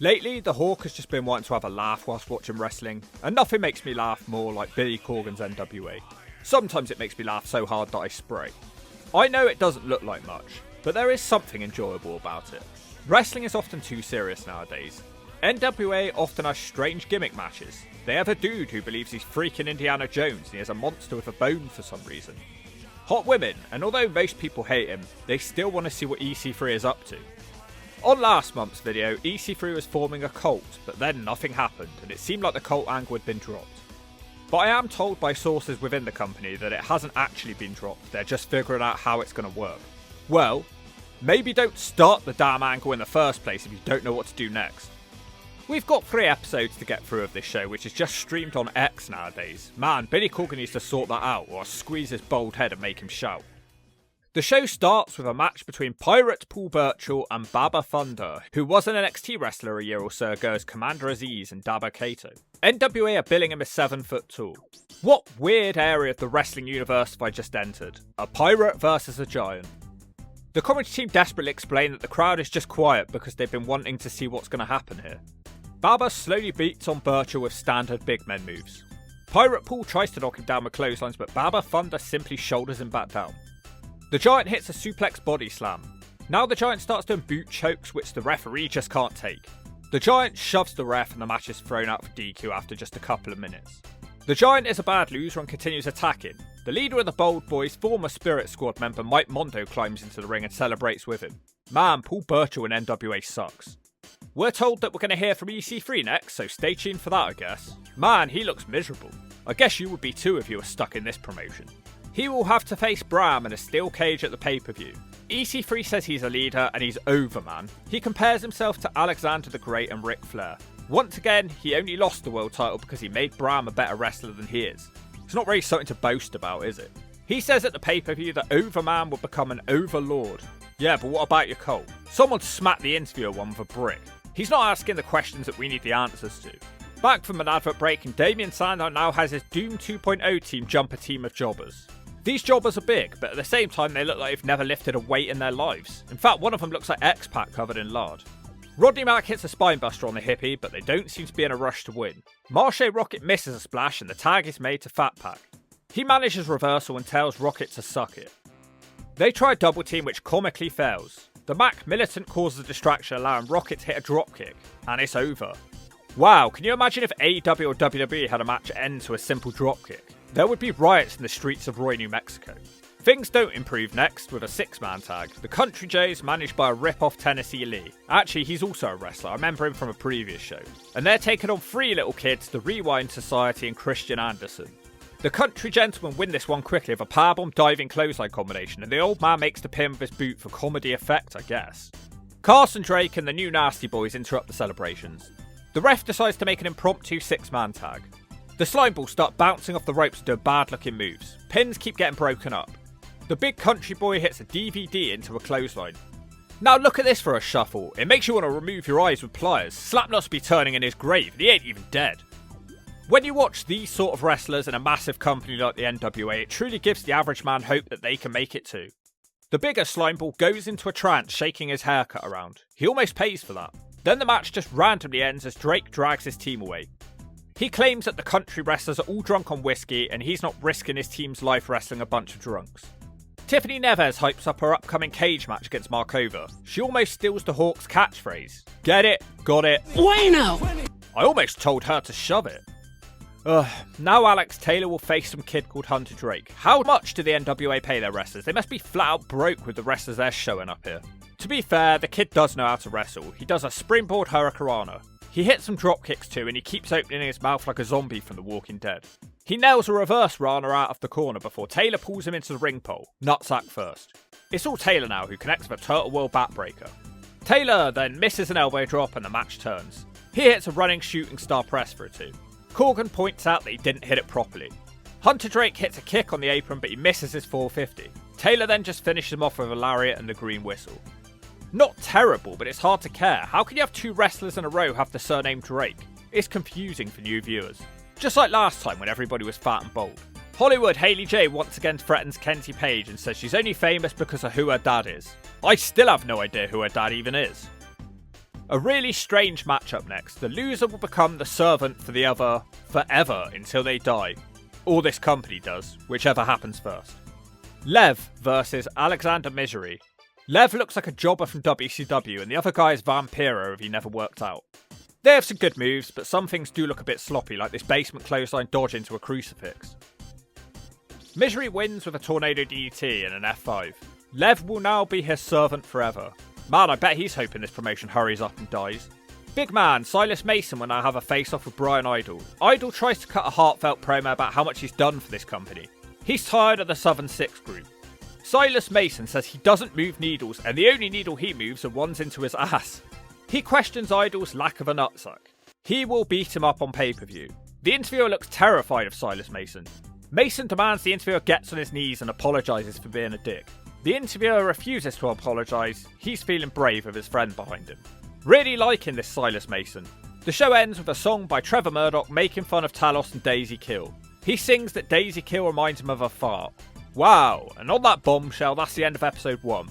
Lately, the Hawk has just been wanting to have a laugh whilst watching wrestling, and nothing makes me laugh more like Billy Corgan's NWA. Sometimes it makes me laugh so hard that I spray. I know it doesn't look like much, but there is something enjoyable about it. Wrestling is often too serious nowadays. NWA often has strange gimmick matches. They have a dude who believes he's freaking Indiana Jones and he has a monster with a bone for some reason. Hot women, and although most people hate him, they still want to see what EC3 is up to. On last month's video, EC3 was forming a cult, but then nothing happened, and it seemed like the cult angle had been dropped. But I am told by sources within the company that it hasn't actually been dropped, they're just figuring out how it's going to work. Well, maybe don't start the damn angle in the first place if you don't know what to do next. We've got 3 episodes to get through of this show, which is just streamed on X nowadays. Man, Billy Corgan needs to sort that out, or I'll squeeze his bald head and make him shout. The show starts with a match between Pirate Paul Burchill and Baba Thunder, who was an NXT wrestler a year or so ago as Commander Aziz and Dabba Kato. NWA are billing him as 7 foot tall. What weird area of the wrestling universe have I just entered? A pirate versus a giant. The commentary team desperately explain that the crowd is just quiet because they've been wanting to see what's going to happen here. Baba slowly beats on Burchill with standard big men moves. Pirate Paul tries to knock him down with clotheslines, but Baba Thunder simply shoulders him back down. The Giant hits a suplex body slam. Now the Giant starts doing boot chokes, which the referee just can't take. The Giant shoves the ref and the match is thrown out for DQ after just a couple of minutes. The Giant is a bad loser and continues attacking. The leader of the Bold Boys, former Spirit Squad member Mike Mondo, climbs into the ring and celebrates with him. Man, Paul Burchill in NWA sucks. We're told that we're going to hear from EC3 next, so stay tuned for that, I guess. Man, he looks miserable. I guess you would be too if you were stuck in this promotion. He will have to face Bram in a steel cage at the pay-per-view. EC3 says he's a leader and he's over, man. He compares himself to Alexander the Great and Ric Flair. Once again, he only lost the world title because he made Bram a better wrestler than he is. It's not really something to boast about, is it? He says at the pay-per-view that Overman will become an overlord. Yeah, but what about your Cole? Someone smacked the interviewer one with a brick. He's not asking the questions that we need the answers to. Back from an advert break, and Damien Sandow now has his Doom 2.0 team jump a team of jobbers. These jobbers are big, but at the same time they look like they've never lifted a weight in their lives. In fact, one of them looks like X-Pac covered in lard. Rodney Mack hits a spinebuster on the hippie, but they don't seem to be in a rush to win. Marche Rocket misses a splash and the tag is made to Fat Pack. He manages reversal and tells Rocket to suck it. They try a double team which comically fails. The Mac militant causes a distraction, allowing Rocket to hit a dropkick, and it's over. Wow, can you imagine if AEW or WWE had a match end to a simple dropkick? There would be riots in the streets of Roy, New Mexico. Things don't improve next with a 6-man tag. The Country Jays, managed by a rip-off Tennessee Lee. Actually, he's also a wrestler, I remember him from a previous show. And they're taking on 3 little kids, the Rewind Society and Christian Anderson. The Country Gentlemen win this one quickly with a powerbomb diving clothesline combination, and the old man makes the pin with his boot for comedy effect, I guess. Carson Drake and the New Nasty Boys interrupt the celebrations. The ref decides to make an impromptu 6-man tag. The slime balls start bouncing off the ropes and doing bad looking moves. Pins keep getting broken up. The big country boy hits a DVD into a clothesline. Now look at this for a shuffle. It makes you want to remove your eyes with pliers. Slapnuts be turning in his grave and he ain't even dead. When you watch these sort of wrestlers in a massive company like the NWA, it truly gives the average man hope that they can make it too. The bigger slime ball goes into a trance, shaking his haircut around. He almost pays for that. Then the match just randomly ends as Drake drags his team away. He claims that the country wrestlers are all drunk on whiskey and he's not risking his team's life wrestling a bunch of drunks. Tiffany Neves hypes up her upcoming cage match against Markova. She almost steals the Hawk's catchphrase. Get it? Got it? Bueno! I almost told her to shove it. Now Alex Taylor will face some kid called Hunter Drake. How much do the NWA pay their wrestlers? They must be flat out broke with the wrestlers they're showing up here. To be fair, the kid does know how to wrestle. He does a springboard hurricanrana. He hits some drop kicks too, and he keeps opening his mouth like a zombie from The Walking Dead. He nails a reverse Rana out of the corner before Taylor pulls him into the ring pole. Nutsack first. It's all Taylor now, who connects with a Turtle World backbreaker. Taylor then misses an elbow drop and the match turns. He hits a running shooting star press for a 2. Corgan points out that he didn't hit it properly. Hunter Drake hits a kick on the apron, but he misses his 450. Taylor then just finishes him off with a lariat and the green whistle. Not terrible, but it's hard to care. How can you have 2 wrestlers in a row have the surname Drake? It's confusing for new viewers. Just like last time when everybody was fat and bold. Hollywood Hailey J once again threatens Kenzie Page and says she's only famous because of who her dad is. I still have no idea who her dad even is. A really strange matchup next. The loser will become the servant for the other forever until they die. Or this company does, whichever happens first. Lev versus Alexander Misery. Lev looks like a jobber from WCW and the other guy is Vampiro if he never worked out. They have some good moves, but some things do look a bit sloppy, like this basement clothesline dodge into a crucifix. Misery wins with a tornado DDT and an F5. Lev will now be his servant forever. Man, I bet he's hoping this promotion hurries up and dies. Big man, Silas Mason will now have a face-off with Brian Idol. Idol tries to cut a heartfelt promo about how much he's done for this company. He's tired of the Southern Six group. Silas Mason says he doesn't move needles, and the only needle he moves are ones into his ass. He questions Idol's lack of a nutsack. He will beat him up on pay-per-view. The interviewer looks terrified of Silas Mason. Mason demands the interviewer gets on his knees and apologises for being a dick. The interviewer refuses to apologise. He's feeling brave with his friend behind him. Really liking this Silas Mason. The show ends with a song by Trevor Murdoch making fun of Talos and Daisy Kill. He sings that Daisy Kill reminds him of a fart. Wow, and on that bombshell, that's the end of episode 1.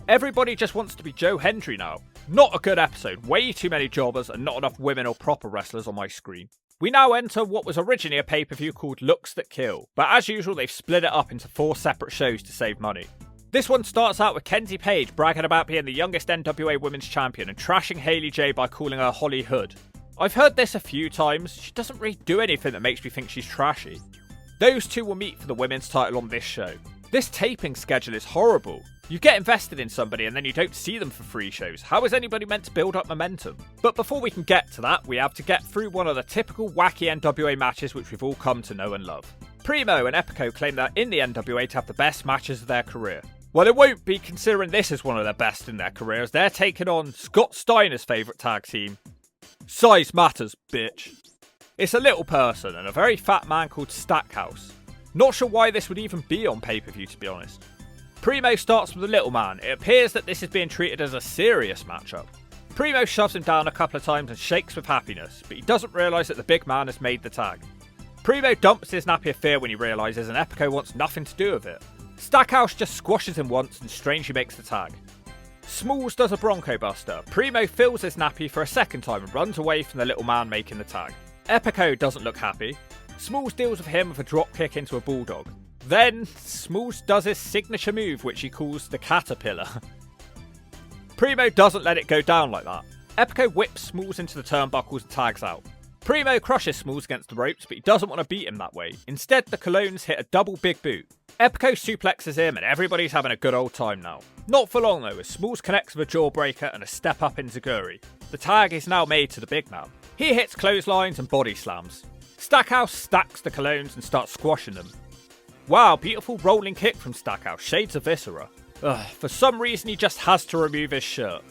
Everybody just wants to be Joe Hendry now. Not a good episode, way too many jobbers and not enough women or proper wrestlers on my screen. We now enter what was originally a pay-per-view called Looks That Kill, but as usual they've split it up into 4 separate shows to save money. This one starts out with Kenzie Page bragging about being the youngest NWA Women's Champion and trashing Hayley J by calling her Holly Hood. I've heard this a few times, she doesn't really do anything that makes me think she's trashy. Those two will meet for the women's title on this show. This taping schedule is horrible. You get invested in somebody and then you don't see them for 3 shows. How is anybody meant to build up momentum? But before we can get to that, we have to get through one of the typical wacky NWA matches which we've all come to know and love. Primo and Epico claim they're in the NWA to have the best matches of their career. Well, it won't be, considering this is one of their best in their careers. They're taking on Scott Steiner's favourite tag team. Size matters, bitch. It's a little person and a very fat man called Stackhouse. Not sure why this would even be on pay-per-view, to be honest. Primo starts with the little man. It appears that this is being treated as a serious matchup. Primo shoves him down a couple of times and shakes with happiness, but he doesn't realise that the big man has made the tag. Primo dumps his nappy of fear when he realises, and Epico wants nothing to do with it. Stackhouse just squashes him once and strangely makes the tag. Smalls does a Bronco Buster. Primo fills his nappy for a second time and runs away from the little man making the tag. Epico doesn't look happy. Smalls deals with him with a drop kick into a bulldog. Then, Smalls does his signature move which he calls the Caterpillar. Primo doesn't let it go down like that. Epico whips Smalls into the turnbuckles and tags out. Primo crushes Smalls against the ropes, but he doesn't want to beat him that way. Instead, the Colognes hit a double big boot. Epico suplexes him and everybody's having a good old time now. Not for long though, as Smalls connects with a jawbreaker and a step up in Zaguri. The tag is now made to the big man. He hits clotheslines and body slams. Stackhouse stacks the Colognes and starts squashing them. Wow, beautiful rolling kick from Stackhouse, shades of Viscera. For some reason he just has to remove his shirt.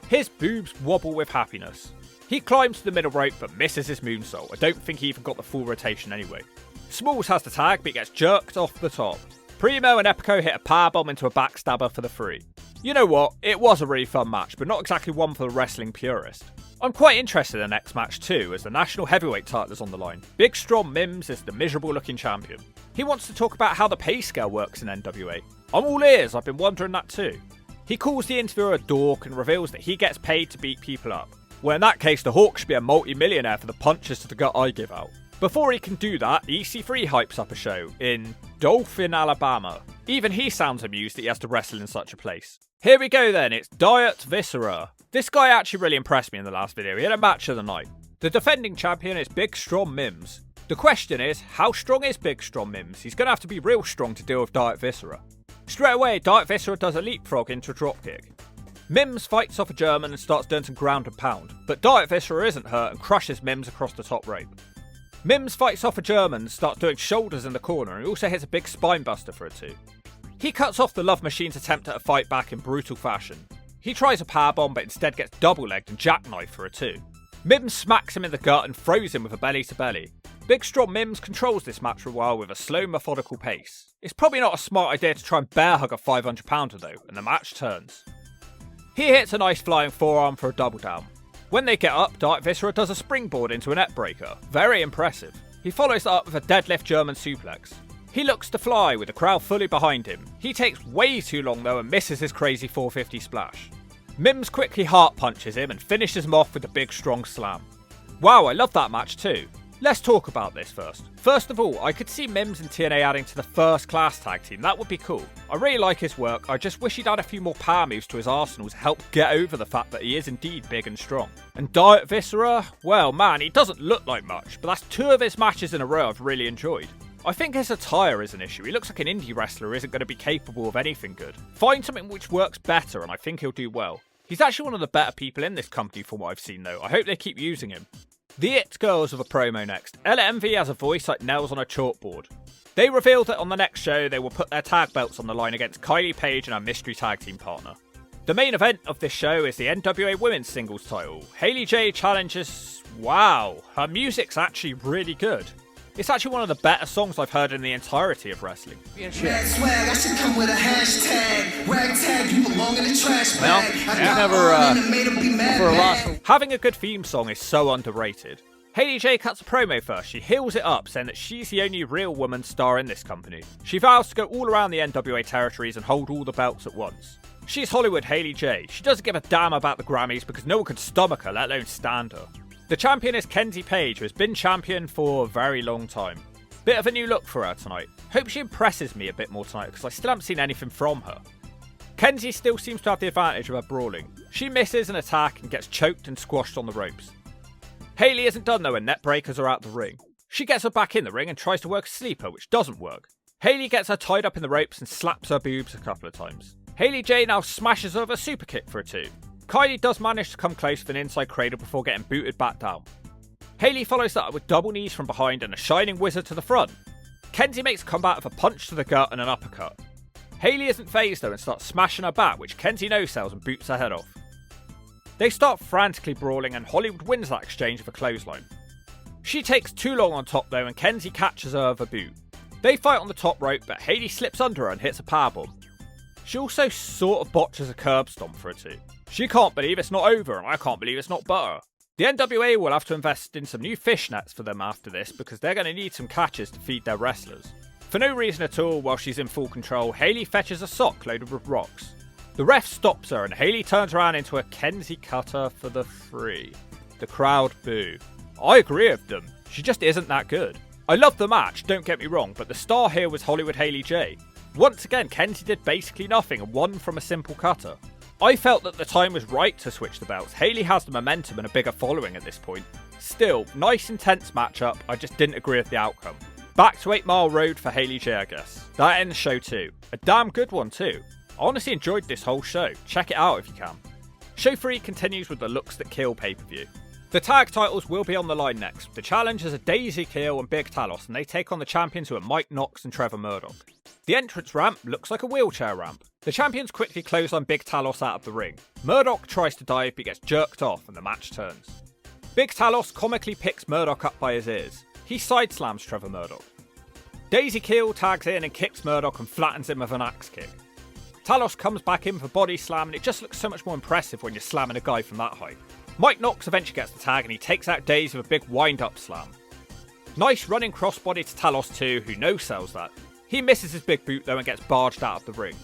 His boobs wobble with happiness. He climbs to the middle rope but misses his moonsault. I don't think he even got the full rotation anyway. Smalls has the tag but he gets jerked off the top. Primo and Epico hit a powerbomb into a backstabber for the 3. You know what, it was a really fun match, but not exactly one for the wrestling purist. I'm quite interested in the next match too, as the National Heavyweight title is on the line. Big Strong Mims is the miserable looking champion. He wants to talk about how the pay scale works in NWA. I'm all ears, I've been wondering that too. He calls the interviewer a dork and reveals that he gets paid to beat people up. Well, in that case, the Hawk should be a multi-millionaire for the punches to the gut I give out. Before he can do that, EC3 hypes up a show in Dolphin, Alabama. Even he sounds amused that he has to wrestle in such a place. Here we go then, it's Diet Viscera. This guy actually really impressed me in the last video, he had a match of the night. The defending champion is Big Strong Mims. The question is, how strong is Big Strong Mims? He's going to have to be real strong to deal with Diet Viscera. Straight away, Diet Viscera does a leapfrog into a dropkick. Mims fights off a German and starts doing some ground and pound, but Diet Viscera isn't hurt and crushes Mims across the top rope. Mims fights off a German and starts doing shoulders in the corner, and he also hits a big spine buster for a 2. He cuts off the Love Machine's attempt at a fight back in brutal fashion. He tries a powerbomb but instead gets double-legged and jackknifed for a 2. Mims smacks him in the gut and throws him with a belly-to-belly. Big Strong Mims controls this match for a while with a slow, methodical pace. It's probably not a smart idea to try and bear hug a 500-pounder though, and the match turns. He hits a nice flying forearm for a double down. When they get up, Diet Viscera does a springboard into a net breaker. Very impressive. He follows that up with a deadlift German suplex. He looks to fly with the crowd fully behind him. He takes way too long though and misses his crazy 450 splash. Mims quickly heart punches him and finishes him off with a big strong slam. Wow, I love that match too. Let's talk about this first. First of all, I could see Mims and TNA adding to the first class tag team, that would be cool. I really like his work, I just wish he'd add a few more power moves to his arsenal to help get over the fact that he is indeed big and strong. And Diet Viscera? Well man, he doesn't look like much, but that's 2 of his matches in a row I've really enjoyed. I think his attire is an issue, he looks like an indie wrestler who isn't going to be capable of anything good. Find something which works better and I think he'll do well. He's actually one of the better people in this company from what I've seen though, I hope they keep using him. The It Girls have a promo next. LMV has a voice like nails on a chalkboard. They revealed that on the next show they will put their tag belts on the line against Kenzie Page and her mystery tag team partner. The main event of this show is the NWA Women's Singles title. Hayley J challenges... Wow, her music's actually really good. It's actually one of the better songs I've heard in the entirety of wrestling. Having a good theme song is so underrated. Hayley J cuts a promo first. She heels it up, saying that she's the only real woman star in this company. She vows to go all around the NWA territories and hold all the belts at once. She's Hollywood Hayley J. She doesn't give a damn about the Grammys because no one could stomach her, let alone stand her. The champion is Kenzie Page, who has been champion for a very long time. Bit of a new look for her tonight. Hope she impresses me a bit more tonight because I still haven't seen anything from her. Kenzie still seems to have the advantage of her brawling. She misses an attack and gets choked and squashed on the ropes. Hayley isn't done though and net breakers are out the ring. She gets her back in the ring and tries to work a sleeper, which doesn't work. Hayley gets her tied up in the ropes and slaps her boobs a couple of times. Hayley J now smashes her with a super kick for a 2. Kylie does manage to come close with an inside cradle before getting booted back down. Hayley follows that up with double knees from behind and a shining wizard to the front. Kenzie makes a comeback with a punch to the gut and an uppercut. Hayley isn't phased though and starts smashing her back, which Kenzie no-sells and boots her head off. They start frantically brawling and Hollywood wins that exchange with a clothesline. She takes too long on top though and Kenzie catches her with a boot. They fight on the top rope but Hayley slips under her and hits a powerbomb. She also sort of botches a curb stomp for a 2. She can't believe it's not over and I can't believe it's not butter. The NWA will have to invest in some new fishnets for them after this because they're going to need some catches to feed their wrestlers. For no reason at all, while she's in full control, Hayley fetches a sock loaded with rocks. The ref stops her and Hayley turns around into a Kenzie cutter for the 3. The crowd boo. I agree with them, she just isn't that good. I love the match, don't get me wrong, but the star here was Hollywood Hayley J. Once again, Kenzie did basically nothing and won from a simple cutter. I felt that the time was right to switch the belts. Hayley has the momentum and a bigger following at this point. Still, nice intense matchup, I just didn't agree with the outcome. Back to 8 Mile Road for Hayley J, I guess. That ends show 2. A damn good one too. I honestly enjoyed this whole show. Check it out if you can. Show 3 continues with the Looks That Kill pay-per-view. The tag titles will be on the line next. The challengers are Daisy Kill and Big Talos, and they take on the champions who are Mike Knox and Trevor Murdoch. The entrance ramp looks like a wheelchair ramp. The champions quickly close on Big Talos out of the ring. Murdoch tries to dive but gets jerked off and the match turns. Big Talos comically picks Murdoch up by his ears. He side slams Trevor Murdoch. Daisy Kill tags in and kicks Murdoch and flattens him with an axe kick. Talos comes back in for body slam and it just looks so much more impressive when you're slamming a guy from that height. Mike Knox eventually gets the tag and he takes out Daisy with a big wind-up slam. Nice running crossbody to Talos too, who no-sells that. He misses his big boot though and gets barged out of the ring.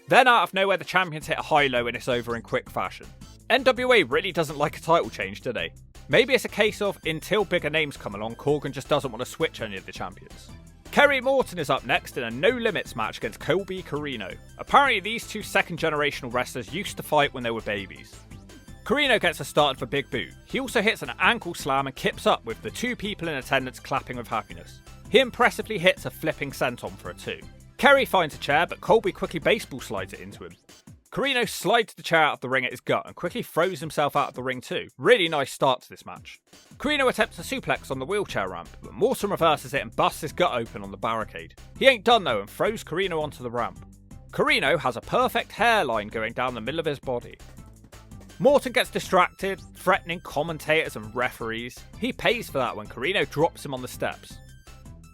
Then out of nowhere the champions hit a high-low and it's over in quick fashion. NWA really doesn't like a title change, do they? Maybe it's a case of, until bigger names come along, Corgan just doesn't want to switch any of the champions. Kerry Morton is up next in a no-limits match against Colby Corino. Apparently these 2 second-generational wrestlers used to fight when they were babies. Corino gets us started for big boot. He also hits an ankle slam and kips up with the 2 people in attendance clapping with happiness. He impressively hits a flipping senton for a 2. Kerry finds a chair, but Colby quickly baseball slides it into him. Corino slides the chair out of the ring at his gut and quickly throws himself out of the ring too. Really nice start to this match. Corino attempts a suplex on the wheelchair ramp, but Morton reverses it and busts his gut open on the barricade. He ain't done though and throws Corino onto the ramp. Corino has a perfect hairline going down the middle of his body. Morton gets distracted, threatening commentators and referees. He pays for that when Corino drops him on the steps.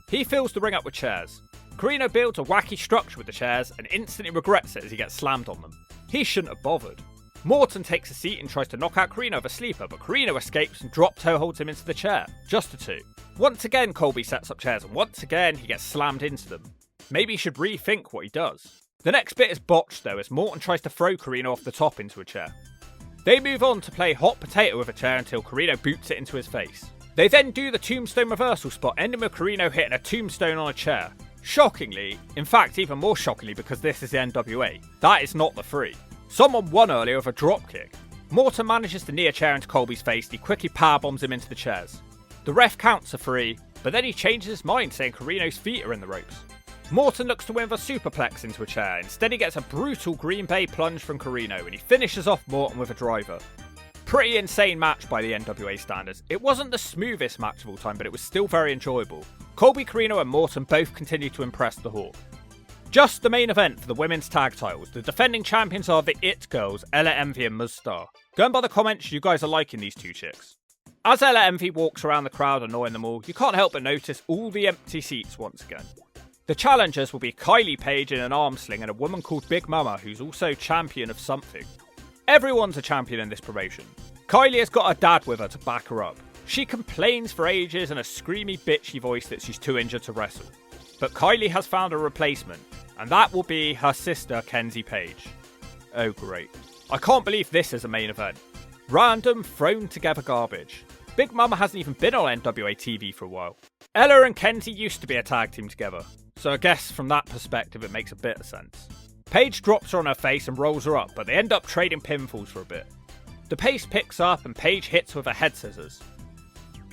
He fills the ring up with chairs. Corino builds a wacky structure with the chairs and instantly regrets it as he gets slammed on them. He shouldn't have bothered. Morton takes a seat and tries to knock out Corino with a sleeper, but Corino escapes and drop toe holds him into the chair. Just a 2. Once again Colby sets up chairs and once again he gets slammed into them. Maybe he should rethink what he does. The next bit is botched though, as Morton tries to throw Corino off the top into a chair. They move on to play hot potato with a chair until Corino boots it into his face. They then do the tombstone reversal spot, ending with Corino hitting a tombstone on a chair. Shockingly, in fact even more shockingly because this is the NWA, that is not the 3. Someone won earlier with a dropkick. Morton manages to knee a chair into Colby's face and he quickly powerbombs him into the chairs. The ref counts a 3, but then he changes his mind saying Corino's feet are in the ropes. Morton looks to win with a superplex into a chair, instead he gets a brutal Green Bay plunge from Corino and he finishes off Morton with a driver. Pretty insane match by the NWA standards. It wasn't the smoothest match of all time, but it was still very enjoyable. Colby, Corino and Morton both continue to impress the Hawk. Just the main event for the women's tag titles. The defending champions are the It Girls, Ella Envy and Muzdar. Going by the comments, you guys are liking these two chicks. As Ella Envy walks around the crowd annoying them all, you can't help but notice all the empty seats once again. The challengers will be Kenzie Page in an arm sling and a woman called Big Mama who's also champion of something. Everyone's a champion in this promotion. Kylie has got her dad with her to back her up. She complains for ages in a screamy bitchy voice that she's too injured to wrestle. But Kylie has found a replacement, and that will be her sister Kenzie Page. Oh great. I can't believe this is a main event. Random, thrown together garbage. Big Mama hasn't even been on NWA TV for a while. Ella and Kenzie used to be a tag team together, so I guess from that perspective it makes a bit of sense. Paige drops her on her face and rolls her up, but they end up trading pinfalls for a bit. The pace picks up and Paige hits with her head scissors.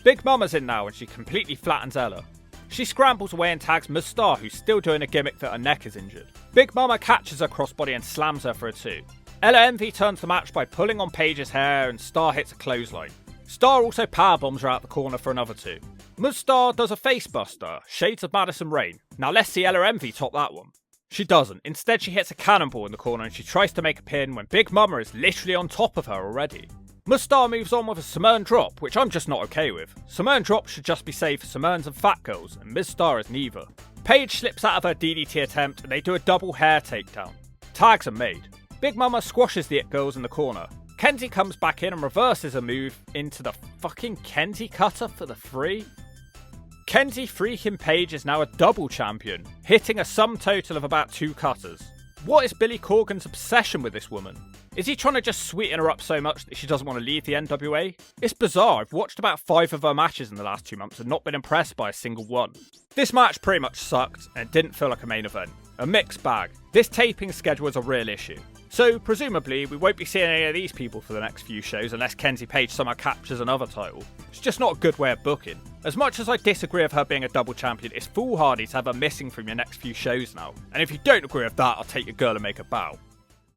Big Mama's in now and she completely flattens Ella. She scrambles away and tags Muzdar, who's still doing a gimmick that her neck is injured. Big Mama catches her crossbody and slams her for a 2. Ella Envy turns the match by pulling on Paige's hair and Star hits a clothesline. Star also powerbombs her out the corner for another 2. Muzdar does a facebuster, shades of Madison Rain. Now let's see Ella Envy top that one. She doesn't. Instead she hits a cannonball in the corner and she tries to make a pin when Big Mama is literally on top of her already. Muzdar moves on with a Samoan drop, which I'm just not okay with. Samoan drop should just be saved for Samoans and fat girls, and Muzdar is neither. Paige slips out of her DDT attempt and they do a double hair takedown. Tags are made. Big Mama squashes the It Girls in the corner. Kenzie comes back in and reverses a move into the fucking Kenzie cutter for the 3. Kenzie freaking Page is now a double champion, hitting a sum total of about 2 cutters. What is Billy Corgan's obsession with this woman? Is he trying to just sweeten her up so much that she doesn't want to leave the NWA? It's bizarre, I've watched about 5 of her matches in the last 2 months and not been impressed by a single one. This match pretty much sucked and it didn't feel like a main event. A mixed bag. This taping schedule is a real issue. So, presumably, we won't be seeing any of these people for the next few shows unless Kenzie Page somehow captures another title. It's just not a good way of booking. As much as I disagree with her being a double champion, it's foolhardy to have her missing from your next few shows now. And if you don't agree with that, I'll take your girl and make a bow.